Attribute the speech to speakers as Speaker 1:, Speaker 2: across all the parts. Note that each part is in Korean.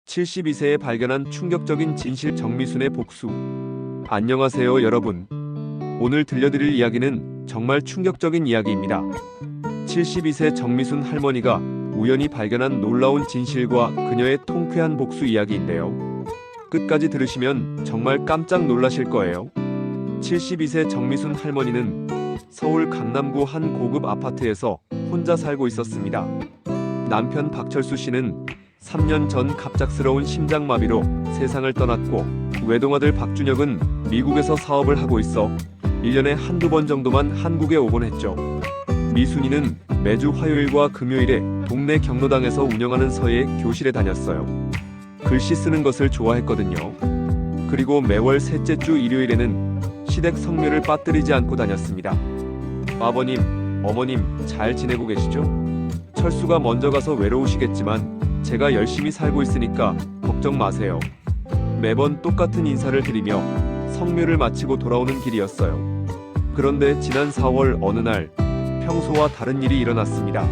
Speaker 1: 72세에 발견한 충격적인 진실 정미순의 복수. 안녕하세요 여러분. 오늘 들려드릴 이야기는 정말 충격적인 이야기입니다. 72세 정미순 할머니가 우연히 발견한 놀라운 진실과 그녀의 통쾌한 복수 이야기인데요. 끝까지 들으시면 정말 깜짝 놀라실 거예요. 72세 정미순 할머니는 서울 강남구 한 고급 아파트에서 혼자 살고 있었습니다. 남편 박철수 씨는 3년 전 갑작스러운 심장마비로 세상을 떠났고, 외동아들 박준혁은 미국에서 사업을 하고 있어 1년에 한두 번 정도만 한국에 오곤 했죠. 미순이는 매주 화요일과 금요일에 동네 경로당에서 운영하는 서예 교실에 다녔어요. 글씨 쓰는 것을 좋아했거든요. 그리고 매월 셋째 주 일요일에는 시댁 성묘를 빠뜨리지 않고 다녔습니다. 아버님, 어머님 잘 지내고 계시죠? 철수가 먼저 가서 외로우시겠지만 제가 열심히 살고 있으니까 걱정 마세요. 매번 똑같은 인사를 드리며 성묘를 마치고 돌아오는 길이었어요. 그런데 지난 4월 어느 날 평소와 다른 일이 일어났습니다.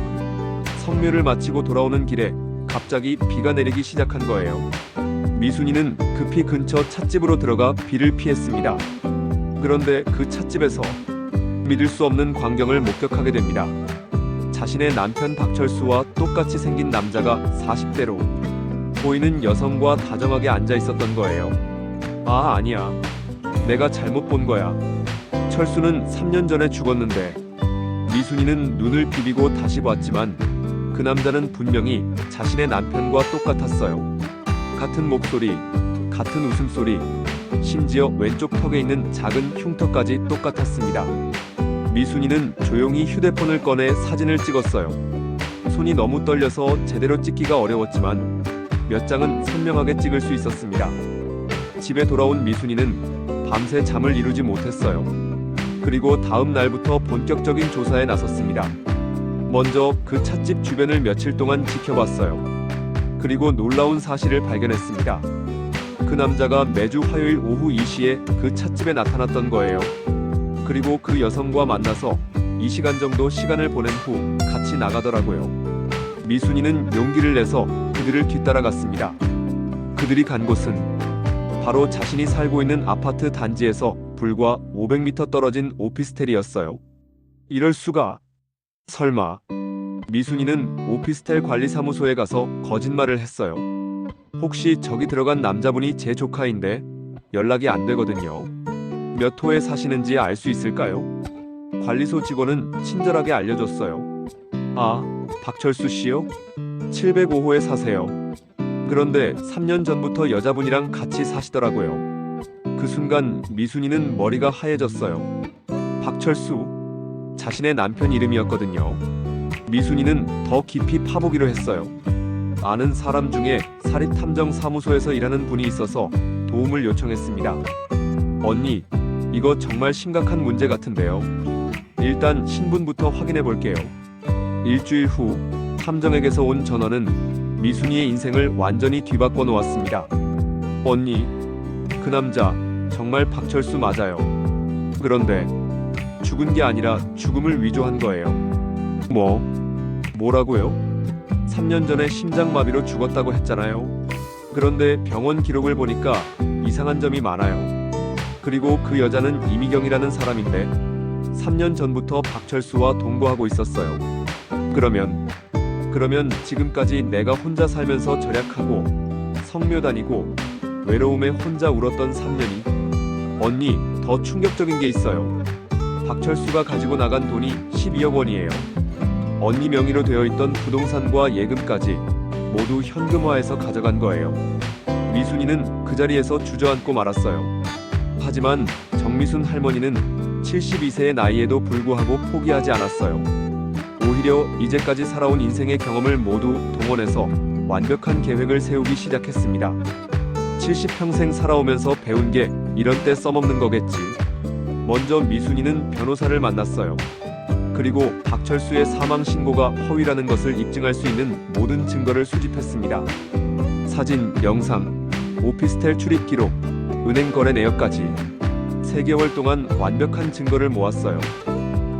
Speaker 1: 성묘를 마치고 돌아오는 길에 갑자기 비가 내리기 시작한 거예요. 미순이는 급히 근처 찻집으로 들어가 비를 피했습니다. 그런데 그 찻집에서 믿을 수 없는 광경을 목격하게 됩니다. 자신의 남편 박철수와 똑같이 생긴 남자가 40대로 보이는 여성과 다정하게 앉아 있었던 거예요. 아, 아니야. 내가 잘못 본 거야. 철수는 3년 전에 죽었는데. 미순이는 눈을 비비고 다시 봤지만 그 남자는 분명히 자신의 남편과 똑같았어요. 같은 목소리, 같은 웃음소리, 심지어 왼쪽 턱에 있는 작은 흉터까지 똑같았습니다. 미순이는 조용히 휴대폰을 꺼내 사진을 찍었어요. 손이 너무 떨려서 제대로 찍기가 어려웠지만 몇 장은 선명하게 찍을 수 있었습니다. 집에 돌아온 미순이는 밤새 잠을 이루지 못했어요. 그리고 다음 날부터 본격적인 조사에 나섰습니다. 먼저 그 찻집 주변을 며칠 동안 지켜봤어요. 그리고 놀라운 사실을 발견했습니다. 그 남자가 매주 화요일 오후 2시에 그 찻집에 나타났던 거예요. 그리고 그 여성과 만나서 2시간 정도 시간을 보낸 후 같이 나가더라고요. 미순이는 용기를 내서 그들을 뒤따라갔습니다. 그들이 간 곳은 바로 자신이 살고 있는 아파트 단지에서 불과 500m 떨어진 오피스텔이었어요. 이럴 수가. 설마. 미순이는 오피스텔 관리사무소에 가서 거짓말을 했어요. 혹시 저기 들어간 남자분이 제 조카인데 연락이 안 되거든요. 몇 호에 사시는지 알 수 있을까요? 관리소 직원은 친절하게 알려줬어요. 아, 박철수 씨요? 705호에 사세요. 그런데 3년 전부터 여자분이랑 같이 사시더라고요. 그 순간 미순이는 머리가 하얘졌어요. 박철수, 자신의 남편 이름이었거든요. 미순이는 더 깊이 파보기로 했어요. 아는 사람 중에 사립탐정사무소에서 일하는 분이 있어서 도움을 요청했습니다. 언니, 이거 정말 심각한 문제 같은데요. 일단 신분부터 확인해 볼게요. 일주일 후 탐정에게서 온 전화는 미순이의 인생을 완전히 뒤바꿔 놓았습니다. 언니, 그 남자 정말 박철수 맞아요. 그런데 죽은 게 아니라 죽음을 위조한 거예요. 뭐라고요? 3년 전에 심장마비로 죽었다고 했잖아요. 그런데 병원 기록을 보니까 이상한 점이 많아요. 그리고 그 여자는 이미경이라는 사람인데 3년 전부터 박철수와 동거하고 있었어요. 그러면 지금까지 내가 혼자 살면서 절약하고 성묘 다니고 외로움에 혼자 울었던 3년이. 언니, 더 충격적인 게 있어요. 박철수가 가지고 나간 돈이 12억 원이에요. 언니 명의로 되어 있던 부동산과 예금까지 모두 현금화해서 가져간 거예요. 미순이는 그 자리에서 주저앉고 말았어요. 하지만 정미순 할머니는 72세의 나이에도 불구하고 포기하지 않았어요. 오히려 이제까지 살아온 인생의 경험을 모두 동원해서 완벽한 계획을 세우기 시작했습니다. 70평생 살아오면서 배운 게 이런 때 써먹는 거겠지. 먼저 미순이는 변호사를 만났어요. 그리고 박철수의 사망 신고가 허위라는 것을 입증할 수 있는 모든 증거를 수집했습니다. 사진, 영상, 오피스텔 출입 기록, 은행 거래 내역까지 3개월 동안 완벽한 증거를 모았어요.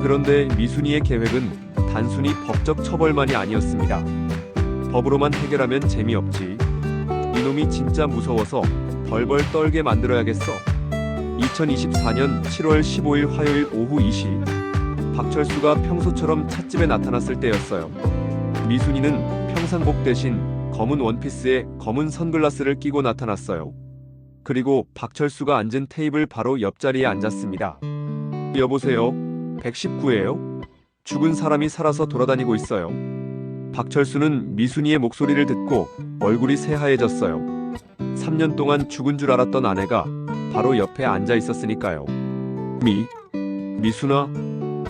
Speaker 1: 그런데 미순이의 계획은 단순히 법적 처벌만이 아니었습니다. 법으로만 해결하면 재미없지. 그놈이 진짜 무서워서 벌벌 떨게 만들어야겠어. 2024년 7월 15일 화요일 오후 2시 박철수가 평소처럼 찻집에 나타났을 때였어요. 미순이는 평상복 대신 검은 원피스에 검은 선글라스를 끼고 나타났어요. 그리고 박철수가 앉은 테이블 바로 옆자리에 앉았습니다. 여보세요? 119예요? 죽은 사람이 살아서 돌아다니고 있어요. 박철수는 미순이의 목소리를 듣고 얼굴이 새하얘졌어요. 3년 동안 죽은 줄 알았던 아내가 바로 옆에 앉아 있었으니까요. 미순아?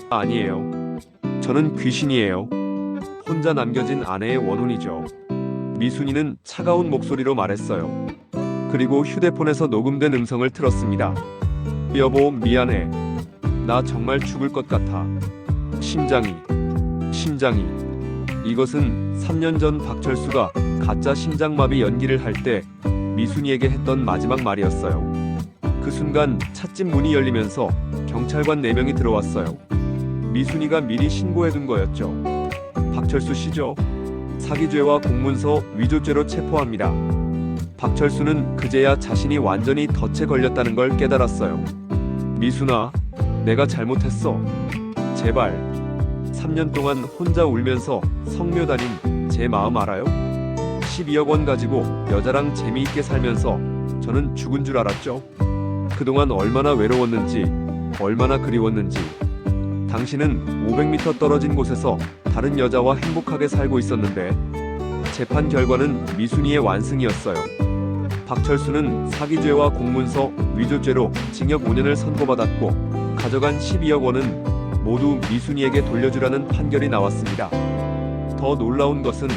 Speaker 1: 아니에요. 저는 귀신이에요. 혼자 남겨진 아내의 원혼이죠. 미순이는 차가운 목소리로 말했어요. 그리고 휴대폰에서 녹음된 음성을 틀었습니다. 여보, 미안해. 나 정말 죽을 것 같아. 심장이. 이것은 3년 전 박철수가 가짜 심장마비 연기를 할 때 미순이에게 했던 마지막 말이었어요. 그 순간 찻집 문이 열리면서 경찰관 4명이 들어왔어요. 미순이가 미리 신고해둔 거였죠. 박철수 씨죠? 사기죄와 공문서 위조죄로 체포합니다. 박철수는 그제야 자신이 완전히 덫에 걸렸다는 걸 깨달았어요. 미순아, 내가 잘못했어. 제발. 3년 동안 혼자 울면서 성묘 다닌 제 마음 알아요? 12억 원 가지고 여자랑 재미있게 살면서 저는 죽은 줄 알았죠. 그동안 얼마나 외로웠는지, 얼마나 그리웠는지. 당신은 500m 떨어진 곳에서 다른 여자와 행복하게 살고 있었는데 재판 결과는 미순이의 완승이었어요. 박철수는 사기죄와 공문서 위조죄로 징역 5년을 선고받았고 가져간 12억 원은 모두 미순이에게 돌려주라는 판결이 나왔습니다. 더 놀라운 것은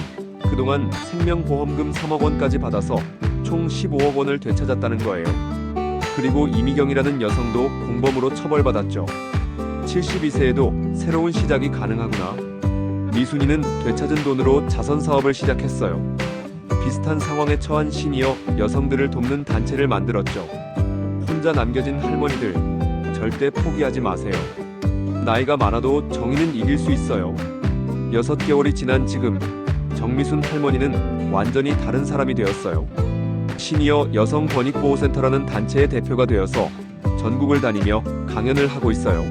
Speaker 1: 그동안 생명보험금 3억 원까지 받아서 총 15억 원을 되찾았다는 거예요. 그리고 이미경이라는 여성도 공범으로 처벌받았죠. 72세에도 새로운 시작이 가능하구나. 미순이는 되찾은 돈으로 자선사업을 시작했어요. 비슷한 상황에 처한 시니어 여성들을 돕는 단체를 만들었죠. 혼자 남겨진 할머니들, 절대 포기하지 마세요. 나이가 많아도 정의는 이길 수 있어요. 6개월이 지난 지금 정미순 할머니는 완전히 다른 사람이 되었어요. 시니어 여성 권익보호센터라는 단체의 대표가 되어서 전국을 다니며 강연을 하고 있어요.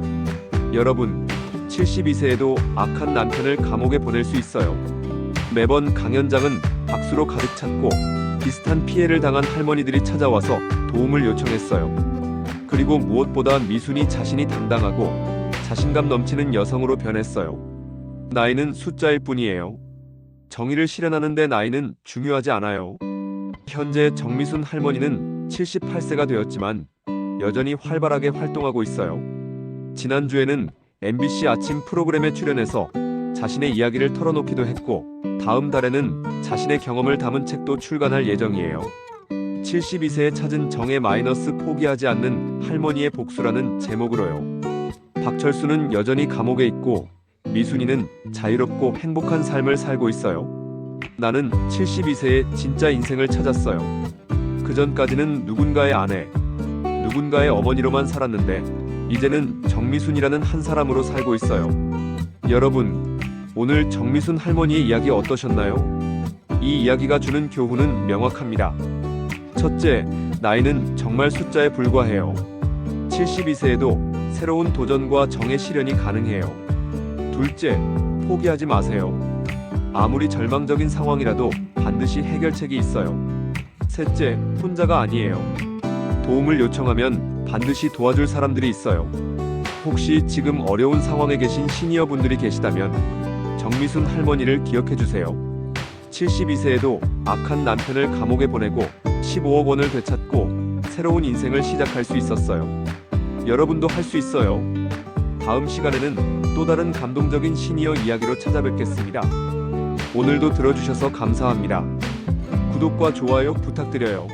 Speaker 1: 여러분, 72세에도 악한 남편을 감옥에 보낼 수 있어요. 매번 강연장은 박수로 가득 찼고 비슷한 피해를 당한 할머니들이 찾아와서 도움을 요청했어요. 그리고 무엇보다 미순이 자신이 당당하고 자신감 넘치는 여성으로 변했어요. 나이는 숫자일 뿐이에요. 정의를 실현하는 데 나이는 중요하지 않아요. 현재 정미순 할머니는 78세가 되었지만 여전히 활발하게 활동하고 있어요. 지난주에는 MBC 아침 프로그램에 출연해서 자신의 이야기를 털어놓기도 했고 다음 달에는 자신의 경험을 담은 책도 출간할 예정이에요. 72세에 찾은 정의 마이너스 포기하지 않는 할머니의 복수라는 제목으로요. 박철수는 여전히 감옥에 있고 미순이는 자유롭고 행복한 삶을 살고 있어요. 나는 72세에 진짜 인생을 찾았어요. 그전까지는 누군가의 아내, 누군가의 어머니로만 살았는데 이제는 정미순이라는 한 사람으로 살고 있어요. 여러분, 오늘 정미순 할머니의 이야기 어떠셨나요? 이 이야기가 주는 교훈은 명확합니다. 첫째, 나이는 정말 숫자에 불과해요. 72세에도 새로운 도전과 정의 실현이 가능해요. 둘째, 포기하지 마세요. 아무리 절망적인 상황이라도 반드시 해결책이 있어요. 셋째, 혼자가 아니에요. 도움을 요청하면 반드시 도와줄 사람들이 있어요. 혹시 지금 어려운 상황에 계신 시니어 분들이 계시다면 정미순 할머니를 기억해 주세요. 72세에도 악한 남편을 감옥에 보내고 15억 원을 되찾고 새로운 인생을 시작할 수 있었어요. 여러분도 할 수 있어요. 다음 시간에는 또 다른 감동적인 시니어 이야기로 찾아뵙겠습니다. 오늘도 들어주셔서 감사합니다. 구독과 좋아요 부탁드려요.